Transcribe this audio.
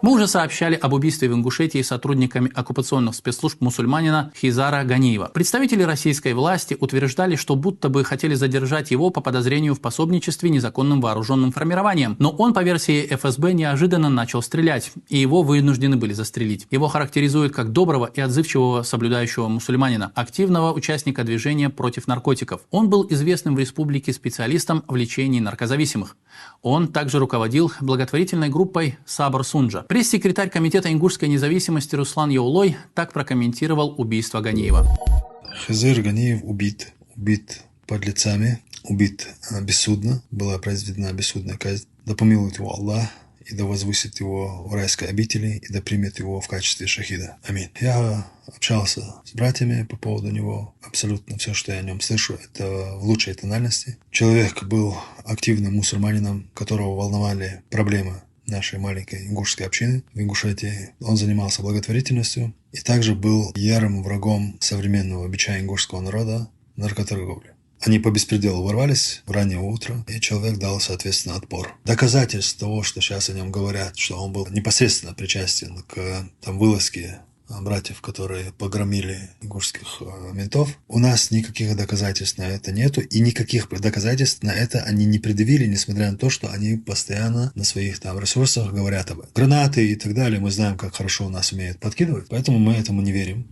Мы уже сообщали об убийстве в Ингушетии сотрудниками оккупационных спецслужб мусульманина Хизара Ганиева. Представители российской власти утверждали, что будто бы хотели задержать его по подозрению в пособничестве незаконным вооруженным формированиям. Но он, по версии ФСБ, неожиданно начал стрелять, и его вынуждены были застрелить. Его характеризуют как доброго и отзывчивого соблюдающего мусульманина, активного участника движения против наркотиков. Он был известным в республике специалистом в лечении наркозависимых. Он также руководил благотворительной группой Сабр Сунджа. Пресс-секретарь Комитета ингушской независимости Руслан Яулой так прокомментировал убийство Ганиева. Хизар Ганиев убит подлецами, убит бессудно, была произведена бессудная казнь. Да помилует его Аллах, и да возвысит его в райской обители, и да примет его в качестве шахида. Аминь. Я общался с братьями по поводу него. Абсолютно все, что я о нем слышу, это в лучшей тональности. Человек был активным мусульманином, которого волновали проблемы нашей маленькой ингушской общины в Ингушетии. Он занимался благотворительностью и также был ярым врагом современного бича ингушского народа – наркоторговли. Они по беспределу ворвались в раннее утро, и человек дал, соответственно, отпор. Доказательств того, что сейчас о нем говорят, что он был непосредственно причастен к вылазке братьев, которые погромили ингушских ментов, у нас никаких доказательств на это нету, и никаких доказательств на это они не предъявили, несмотря на то, что они постоянно на своих ресурсах говорят об этом. Гранаты и так далее, мы знаем, как хорошо у нас умеют подкидывать, поэтому мы этому не верим.